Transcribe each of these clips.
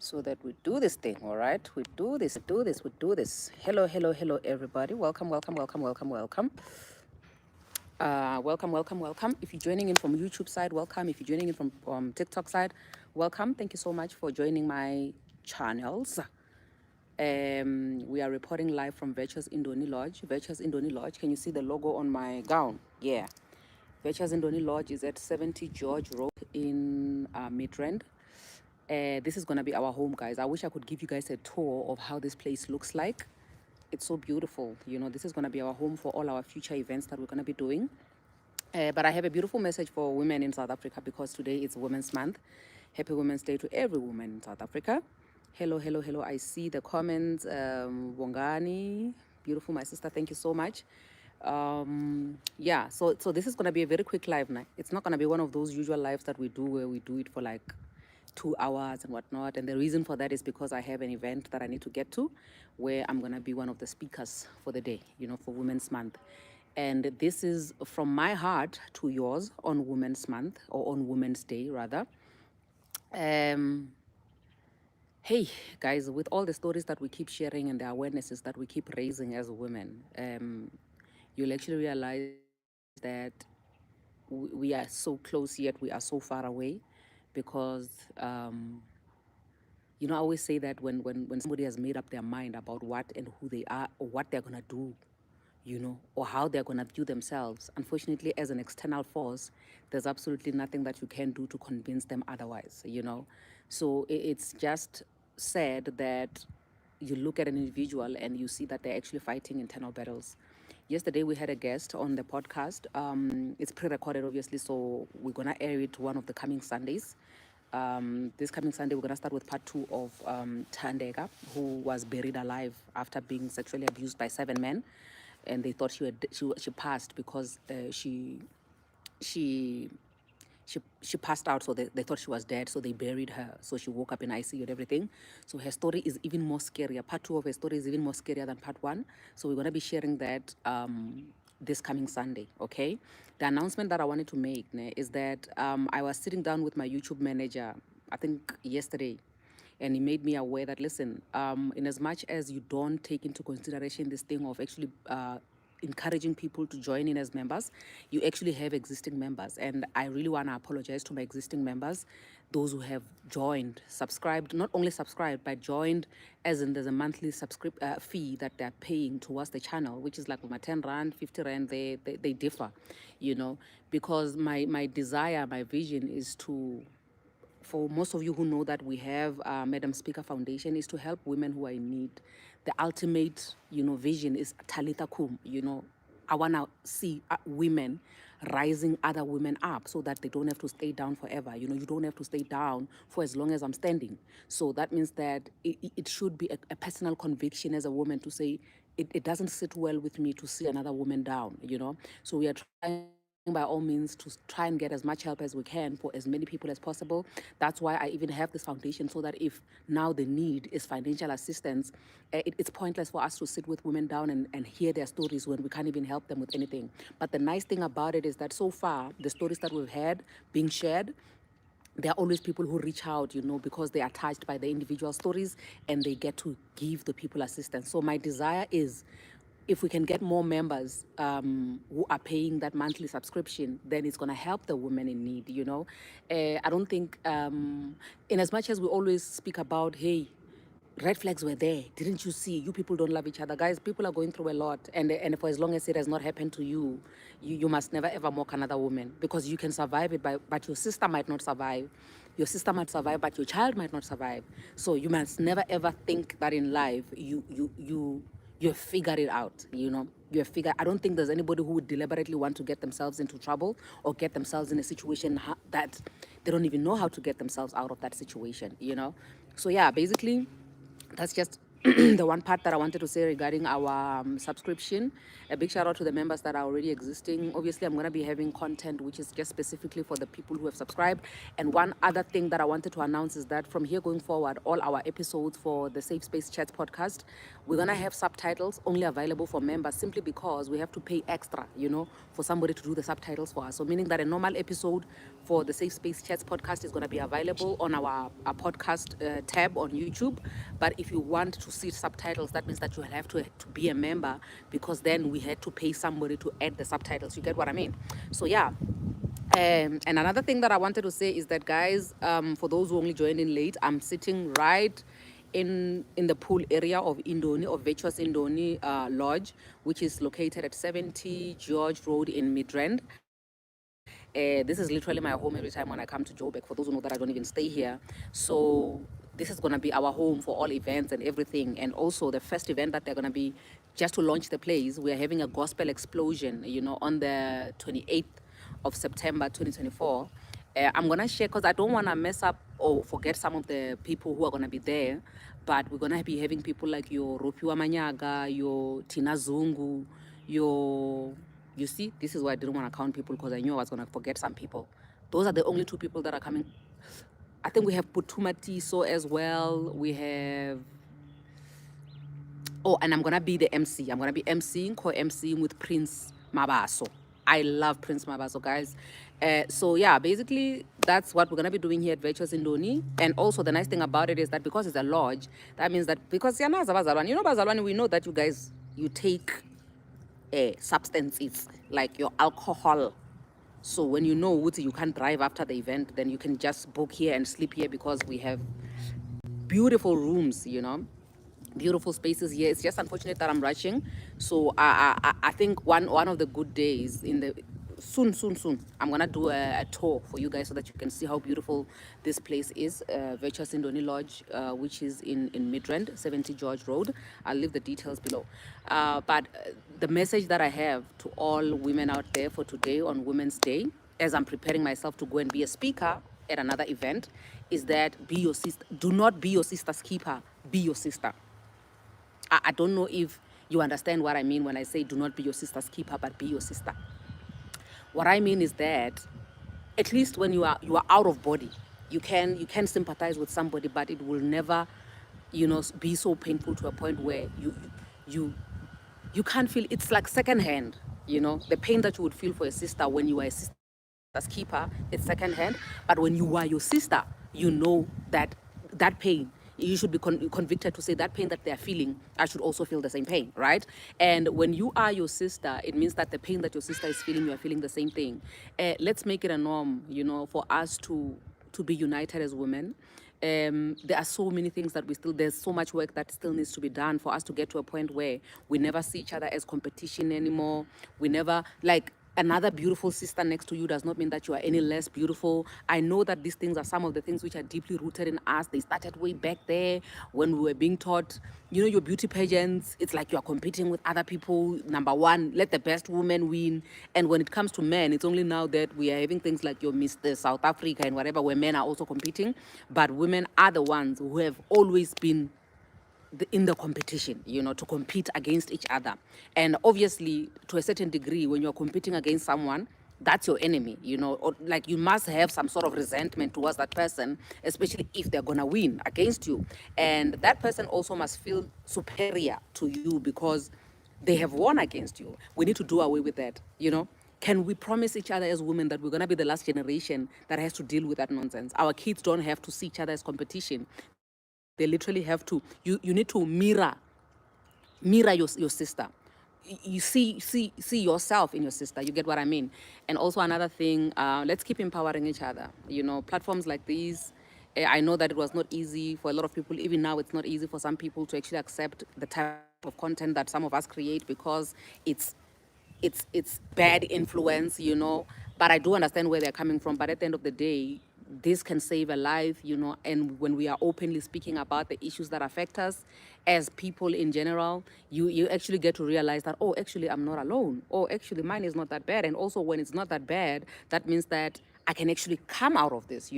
so that we do this thing, all right? We do this. Hello, everybody. Welcome. Welcome. If you're joining in from YouTube side, welcome. If you're joining in from TikTok side, welcome. Thank you so much for joining my channels. We are reporting live from Virtuous Indoni Lodge. Virtuous Indoni Lodge. Can you see the logo on my gown? Yeah. Virtuous Indoni Lodge is at 70 George Road in Midrand. This is going to be our home, guys. I wish I could give you guys a tour of how this place looks like. It's so beautiful. You know, this is going to be our home for all our future events that we're going to be doing. But I have a beautiful message for women in South Africa because today is Women's Month. Happy Women's Day to every woman in South Africa. Hello. I see the comments. Wongani, beautiful, my sister. Thank you so much. Yeah, so this is going to be a very quick live night. It's not going to be one of those usual lives that we do where we do it for like 2 hours and whatnot. And the reason for that is because I have an event that I need to get to where I'm going to be one of the speakers for the day, you know, for Women's Month. And this is from my heart to yours on Women's Month, or on Women's Day, rather. Um, hey, guys, with all the stories that we keep sharing and the awarenesses that we keep raising as women, you'll actually realize that we are so close yet we are so far away because you know, I always say that when somebody has made up their mind about what and who they are or what they're going to do, you know, or how they're going to view themselves, unfortunately, as an external force, there's absolutely nothing that you can do to convince them otherwise, you know. So it's just sad that you look at an individual and you see that they're actually fighting internal battles. Yesterday, we had a guest on the podcast. It's pre recorded, obviously, so we're going to air it one of the coming Sundays. This coming Sunday, we're going to start with part 2 of Thandeka, who was buried alive after being sexually abused by 7 men. And they thought she passed because she she passed out, so they thought she was dead, so they buried her. So she woke up in ICU and everything. So her story is even more scarier. Part 2 of her story is even more scarier than part 1. So we're going to be sharing that this coming Sunday, okay? The announcement that I wanted to make is that I was sitting down with my YouTube manager, I think yesterday, and he made me aware that, listen, in as much as you don't take into consideration this thing of actually encouraging people to join in as members, you actually have existing members. And I really want to apologize to my existing members, those who have joined, subscribed, not only subscribed, but joined, as in there's a monthly fee that they're paying towards the channel, which is like 10 Rand, 50 Rand, they differ, you know, because my desire, my vision is to, for most of you who know that we have Madam Speaker Foundation, is to help women who are in need. The ultimate, you know, vision is Talitha Kum. You know, I want to see women rising other women up so that they don't have to stay down forever. You know, you don't have to stay down for as long as I'm standing. So that means that it should be a personal conviction as a woman to say, it doesn't sit well with me to see another woman down, you know. So we are trying by all means to try and get as much help as we can for as many people as possible. That's why I even have this foundation, so that if now the need is financial assistance, it's pointless for us to sit with women down and hear their stories when we can't even help them with anything. But the nice thing about it is that so far, the stories that we've had being shared, there are always people who reach out, you know, because they are touched by the individual stories and they get to give the people assistance. So my desire is, if we can get more members who are paying that monthly subscription, then it's going to help the women in need, you know. I don't think, in as much as we always speak about, hey, red flags were there. Didn't you see? You people don't love each other. Guys, people are going through a lot. And for as long as it has not happened to you, you must never ever mock another woman, because you can survive it, but your sister might not survive. Your sister might survive, but your child might not survive. So you must never ever think that in life you have figured it out, you know. I don't think there's anybody who would deliberately want to get themselves into trouble or get themselves in a situation that they don't even know how to get themselves out of that situation, you know. So yeah, basically, that's just the one part that I wanted to say regarding our subscription, a big shout out to the members that are already existing. Obviously, I'm going to be having content which is just specifically for the people who have subscribed. And one other thing that I wanted to announce is that from here going forward, all our episodes for the Safe Space Chats podcast, we're going to have subtitles only available for members simply because we have to pay extra, for somebody to do the subtitles for us. So meaning that a normal episode for the Safe Space Chats podcast is going to be available on our podcast tab on YouTube. But if you want to see subtitles, that means that you have to be a member, because then we had to pay somebody to add the subtitles. You get what I mean? So yeah. And another thing that I wanted to say is that, guys, for those who only joined in late, I'm sitting right in the pool area of Indoni, of Virtuous Indoni Lodge, which is located at 70 George Road in Midrand. This is literally my home every time when I come to Joburg, for those who know that I don't even stay here. So this is going to be our home for all events and everything. And also the first event that they're going to be, just to launch the place, we are having a gospel explosion, on the 28th of September 2024. I'm going to share, because I don't want to mess up or forget some of the people who are going to be there. But we're going to be having people like your Ropiwa Manyaga, your Tina Zungu, your... You see, this is why I didn't want to count people, because I knew I was going to forget some people. Those are the only 2 people that are coming. I think we have Putuma Tiso as well. We have... Oh, and I'm going to be the MC. I'm going to be emceeing, co-emceeing with Prince Mabaso. I love Prince Mabaso, guys. So yeah, basically, that's what we're going to be doing here at Virtuous Indoni. And also, the nice thing about it is that because it's a lodge, that means that, because Bazalwane, we know that you guys, you take substances like your alcohol. So when you know you can't drive after the event, then you can just book here and sleep here, because we have beautiful rooms, beautiful spaces here. It's just unfortunate that I'm rushing. So I think one of the good days in the soon I'm gonna do a tour for you guys so that you can see how beautiful this place is, Virtuous Indoni Lodge, which is in Midrand, 70 George Road. I'll leave the details below. But the message that I have to all women out there for today on Women's Day, as I'm preparing myself to go and be a speaker at another event, is that be your sister. Do not be your sister's keeper. Be your sister. I don't know if you understand what I mean when I say do not be your sister's keeper, but be your sister. What I mean is that at least when you are out of body, you can sympathize with somebody, but it will never, be so painful to a point where you can't feel. It's like secondhand, the pain that you would feel for a sister when you are a sister's keeper, it's secondhand. But when you are your sister, you know that pain, you should be convicted to say that pain that they're feeling, I should also feel the same pain, right? And when you are your sister, it means that the pain that your sister is feeling, you are feeling the same thing. Let's make it a norm, for us to be united as women. There are so many things that there's so much work that still needs to be done for us to get to a point where we never see each other as competition anymore. We never, another beautiful sister next to you does not mean that you are any less beautiful. I know that these things are some of the things which are deeply rooted in us. They started way back there when we were being taught, your beauty pageants, it's like you are competing with other people. Number one, let the best woman win. And when it comes to men, it's only now that we are having things like your Mr. South Africa and whatever, where men are also competing. But women are the ones who have always been in the competition, to compete against each other. And obviously, to a certain degree, when you're competing against someone, that's your enemy, or you must have some sort of resentment towards that person, especially if they're gonna win against you. And that person also must feel superior to you because they have won against you. We need to do away with that, Can we promise each other as women that we're going to be the last generation that has to deal with that nonsense? Our kids don't have to see each other as competition. They literally have to, you need to mirror your sister. You see yourself in your sister. You get what I mean? And also another thing, let's keep empowering each other. Platforms like these, I know that it was not easy for a lot of people. Even now, it's not easy for some people to actually accept the type of content that some of us create because it's bad influence, But I do understand where they're coming from. But at the end of the day, this can save a life, and when we are openly speaking about the issues that affect us as people in general, you actually get to realize that, oh, actually, I'm not alone. Oh, actually, mine is not that bad. And also, when it's not that bad, that means that I can actually come out of this,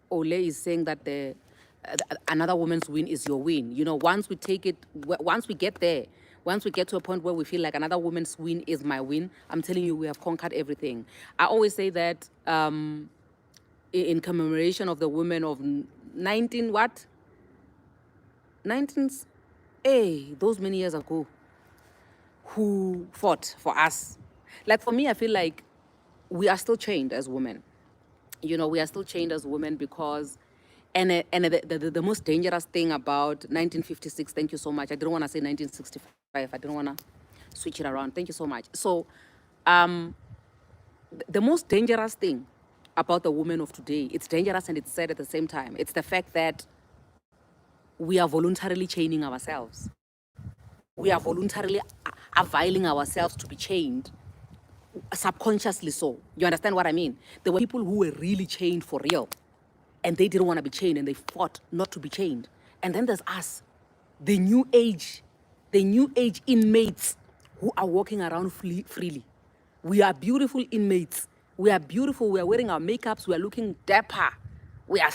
Ole is saying that another woman's win is your win. You know, once we take it, once we get there, once we get to a point where we feel like another woman's win is my win, I'm telling you, we have conquered everything. I always say that in commemoration of the women of 19 what? 19, those many years ago, who fought for us. Like for me, I feel like we are still chained as women. You know, we are still chained as women because, the most dangerous thing about 1956, thank you so much. I didn't want to say 1965. I didn't want to switch it around. Thank you so much. So, the most dangerous thing about the women of today, it's dangerous and it's sad at the same time. It's the fact that we are voluntarily chaining ourselves. We are voluntarily availing ourselves to be chained, subconsciously so. You understand what I mean? There were people who were really chained for real, and they didn't want to be chained, and they fought not to be chained. And then there's us, the new age inmates who are walking around freely. We are beautiful inmates. We are beautiful. We are wearing our makeups. We are looking dapper. We are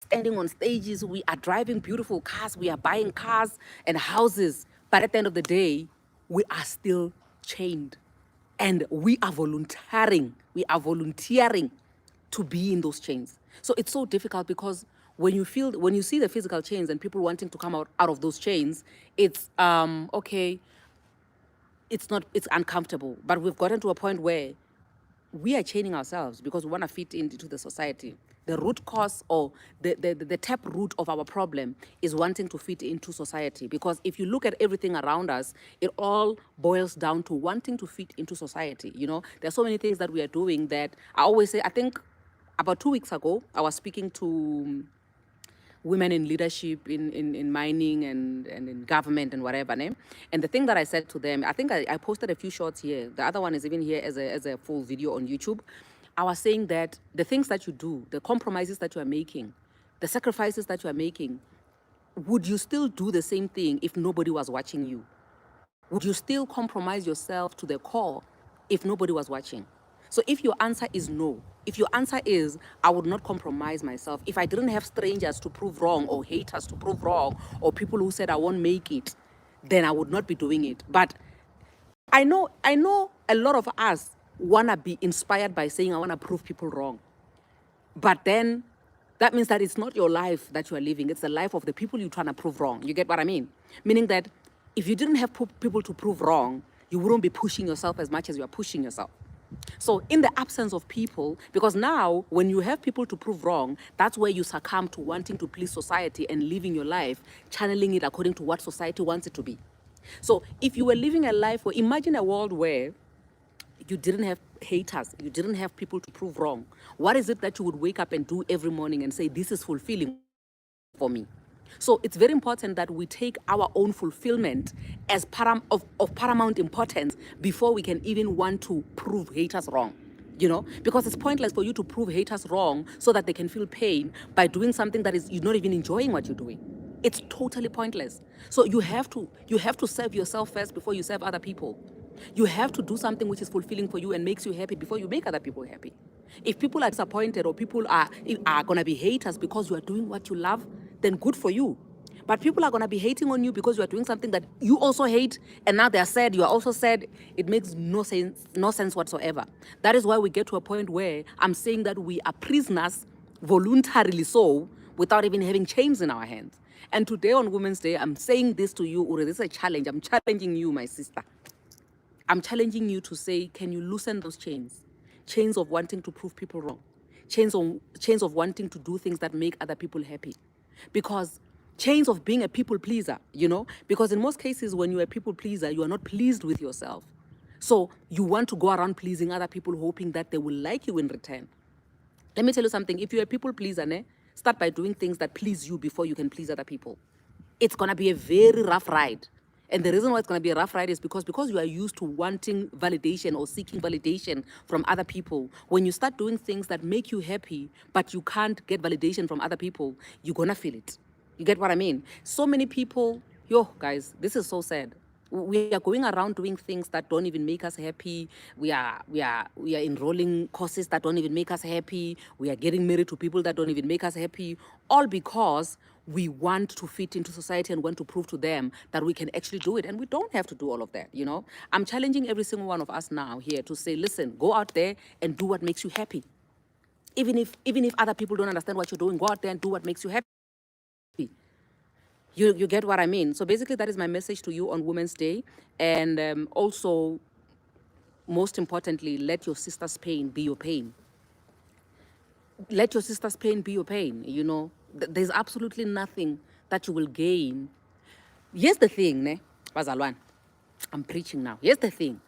standing on stages. We are driving beautiful cars. We are buying cars and houses. But at the end of the day, we are still chained. And we are volunteering. We are volunteering to be in those chains. So it's so difficult because when you see the physical chains and people wanting to come out of those chains, it's okay, it's uncomfortable. But we've gotten to a point where we are chaining ourselves because we want to fit into the society. The root cause or the tap root of our problem is wanting to fit into society. Because if you look at everything around us, it all boils down to wanting to fit into society. You know, there's so many things that we are doing that I always say, I think about 2 weeks ago, I was speaking to women in leadership in mining and in government and whatever. Ne? And the thing that I said to them, I think I posted a few shorts here. The other one is even here as a full video on YouTube. I was saying that the things that you do, the compromises that you are making, the sacrifices that you are making, would you still do the same thing if nobody was watching you? Would you still compromise yourself to the core if nobody was watching? So if your answer is no, if your answer is, I would not compromise myself, if I didn't have strangers to prove wrong or haters to prove wrong or people who said I won't make it, then I would not be doing it. But I know a lot of us want to be inspired by saying I want to prove people wrong. But then that means that it's not your life that you are living. It's the life of the people you're trying to prove wrong. You get what I mean? Meaning that if you didn't have people to prove wrong, you wouldn't be pushing yourself as much as you are pushing yourself. So in the absence of people, because now when you have people to prove wrong, that's where you succumb to wanting to please society and living your life, channeling it according to what society wants it to be. So if you were living a life where, imagine a world where you didn't have haters, you didn't have people to prove wrong. What is it that you would wake up and do every morning and say, this is fulfilling for me? So it's very important that we take our own fulfillment as of paramount importance before we can even want to prove haters wrong. You know, because it's pointless for you to prove haters wrong so that they can feel pain by doing something that is you're not even enjoying what you're doing. It's totally pointless. So you have to serve yourself first before you serve other people. You have to do something which is fulfilling for you and makes you happy before you make other people happy. If people are disappointed or people are going to be haters because you are doing what you love, then good for you. But people are going to be hating on you because you are doing something that you also hate, and now they're sad, you are also sad. It makes no sense whatsoever. That is why we get to a point where I'm saying that we are prisoners, voluntarily so, without even having chains in our hands. And today on Women's Day, I'm saying this to you, Uri, this is a challenge. I'm challenging you, my sister. I'm challenging you to say, can you loosen those chains? Chains of wanting to prove people wrong. Chains of wanting to do things that make other people happy. Because chains of being a people pleaser, you know? Because in most cases, when you're a people pleaser, you are not pleased with yourself. So you want to go around pleasing other people, hoping that they will like you in return. Let me tell you something. If you're a people pleaser, start by doing things that please you before you can please other people. It's going to be a very rough ride. And the reason why it's going to be a rough ride is because you are used to wanting validation or seeking validation from other people. When you start doing things that make you happy, but you can't get validation from other people, you're going to feel it. You get what I mean? So many people, guys, this is so sad. We are going around doing things that don't even make us happy. We are enrolling courses that don't even make us happy. We are getting married to people that don't even make us happy. All because we want to fit into society and want to prove to them that we can actually do it. And we don't have to do all of that, you know. I'm challenging every single one of us now here to say, listen, go out there and do what makes you happy. Even if other people don't understand what you're doing, go out there and do what makes you happy. You get what I mean? So basically, that is my message to you on Women's Day. And also, most importantly, let your sister's pain be your pain. Let your sister's pain be your pain, you know. There's absolutely nothing that you will gain. Here's the thing, ne? Bazalwan. I'm preaching now. Here's the thing.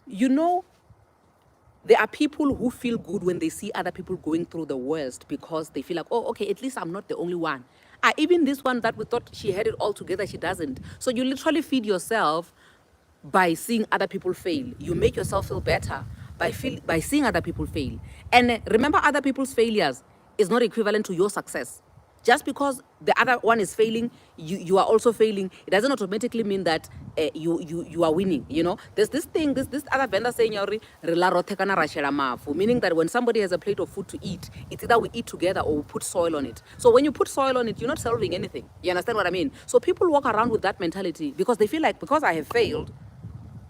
You know, there are people who feel good when they see other people going through the worst because they feel like, oh, okay, at least I'm not the only one. Even this one that we thought she had it all together, she doesn't. So you literally feed yourself by seeing other people fail. You make yourself feel better by seeing other people fail. And remember, other people's failures is not equivalent to your success. Just because the other one is failing, you are also failing. It doesn't automatically mean that you are winning. You know, there's this thing, this other vendor saying, meaning that when somebody has a plate of food to eat, it's either we eat together or we put soil on it. So when you put soil on it, you're not solving anything. You understand what I mean? So people walk around with that mentality because they feel like, because I have failed,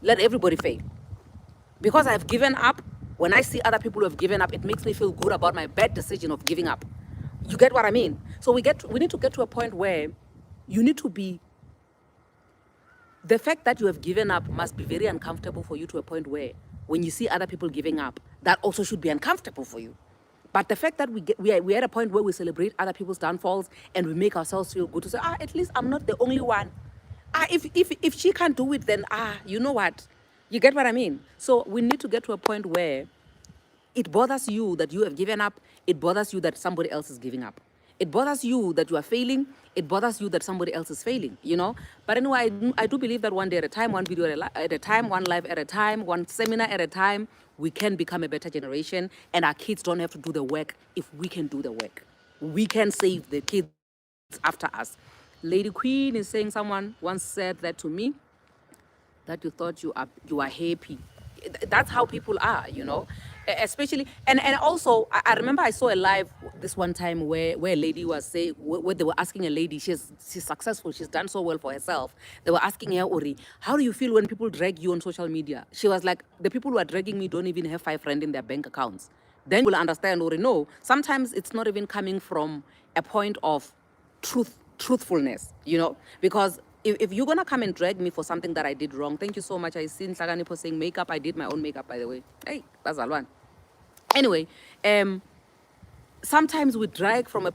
let everybody fail. Because I've given up, when I see other people who have given up, it makes me feel good about my bad decision of giving up. You get what I mean? So we need to get to a point where you need to be, the fact that you have given up must be very uncomfortable for you to a point where when you see other people giving up, that also should be uncomfortable for you. But the fact that we're at a point where we celebrate other people's downfalls and we make ourselves feel good to say, at least I'm not the only one. If she can't do it, then you know what? You get what I mean? So we need to get to a point where it bothers you that you have given up. It bothers you that somebody else is giving up. It bothers you that you are failing. It bothers you that somebody else is failing, you know? But anyway, I do believe that one day at a time, one video at a time, one life at a time, one seminar at a time, we can become a better generation, and our kids don't have to do the work if we can do the work. We can save the kids after us. Lady Queen is saying, someone once said that to me, that you thought you are happy. That's how people are, you know. Especially, and also, I remember I saw a live this one time where a lady was saying, where they were asking a lady, she's successful, she's done so well for herself. They were asking her, Ori, how do you feel when people drag you on social media? She was like, the people who are dragging me don't even have 5 rand in their bank accounts. Then you will understand, Ori, no, sometimes it's not even coming from a point of truthfulness, you know, because if you're gonna come and drag me for something that I did wrong, thank you so much. I seen Saganipo saying makeup. I did my own makeup, by the way. Hey, that's Alwan. Anyway, sometimes we drag from a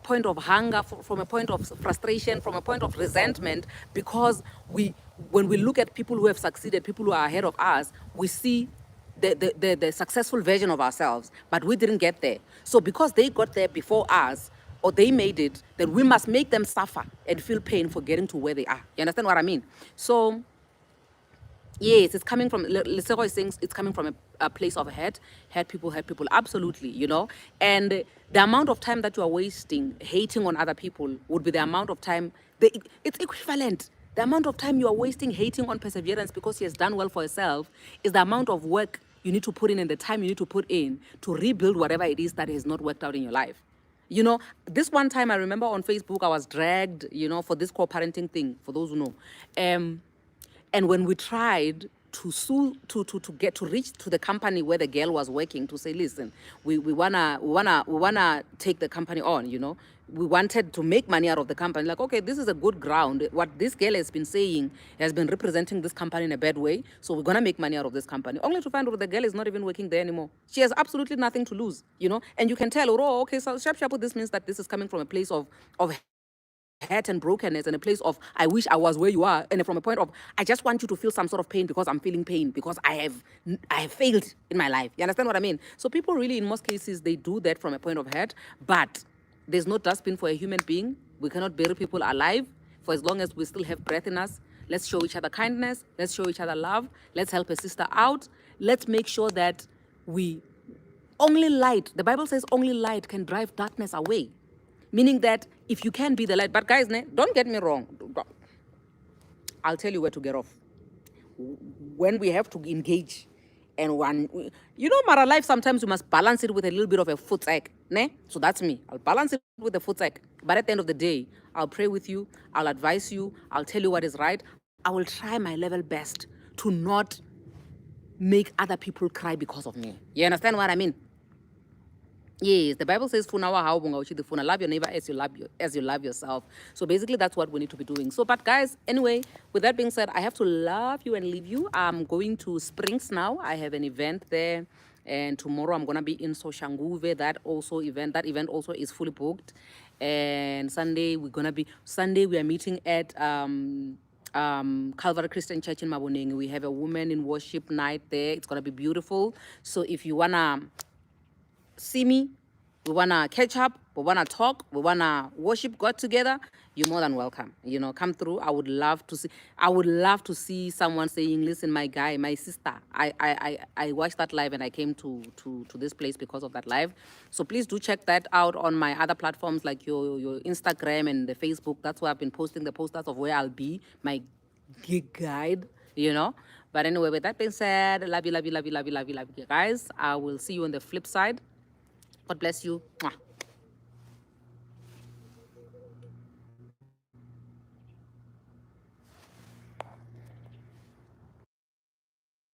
point of hunger, from a point of frustration, from a point of resentment, because when we look at people who have succeeded, people who are ahead of us, we see the successful version of ourselves, but we didn't get there. So because they got there before us, or they made it, then we must make them suffer and feel pain for getting to where they are. You understand what I mean? So, yes, it's coming from, Lesego is saying it's coming from a place of hurt people, absolutely, you know? And the amount of time that you are wasting hating on other people would be the amount of time, it's equivalent. The amount of time you are wasting hating on Perseverance because she has done well for herself is the amount of work you need to put in and the time you need to put in to rebuild whatever it is that has not worked out in your life. You know, this one time I remember on Facebook, I was dragged, you know, for this co-parenting thing, for those who know. And when we tried to sue, to get to reach to the company where the girl was working to say, listen, we wanna take the company on, you know. We wanted to make money out of the company. Like, okay, this is a good ground. What this girl has been saying has been representing this company in a bad way. So we're gonna make money out of this company. Only to find out the girl is not even working there anymore. She has absolutely nothing to lose, you know. And you can tell, oh, okay, so sharp, this means that this is coming from a place of hurt and brokenness, and a place of I wish I was where you are, and from a point of I just want you to feel some sort of pain because I'm feeling pain because I have failed in my life. You understand what I mean? So people really, in most cases, they do that from a point of hurt, but there's no dustbin for a human being. We cannot bury people alive for as long as we still have breath in us. Let's show each other kindness. Let's show each other love. Let's help a sister out. Let's make sure that only light, the Bible says only light can drive darkness away. Meaning that if you can be the light, but guys, don't get me wrong. I'll tell you where to get off. When we have to engage and one, Mara life, sometimes you must balance it with a little bit of a foot ache, ne? So that's me. I'll balance it with a foot ache. But at the end of the day, I'll pray with you, I'll advise you, I'll tell you what is right. I will try my level best to not make other people cry because of me. You understand what I mean? Yes, the Bible says, "Funa wa haubunga uchi funa." Love your neighbor as you love yourself. So basically, that's what we need to be doing. So, but guys, anyway, with that being said, I have to love you and leave you. I'm going to Springs now. I have an event there, and tomorrow I'm gonna be in Soshanguve. That event also is fully booked. And Sunday we are meeting at Calvary Christian Church in Maboneng. We have a women in worship night there. It's gonna be beautiful. So if you wanna see me, we wanna catch up, we wanna talk, we wanna worship God together, you're more than welcome. Come through. I would love to see someone saying, listen, my guy, my sister, I watched that live and I came to this place because of that live. So please do check that out on my other platforms like your Instagram and the Facebook. That's where I've been posting the posters of where I'll be, my gig guide. But anyway, with that being said, love you, love you, love you, love you, love you, love you, guys. I will see you on the flip side. God bless you. Mwah.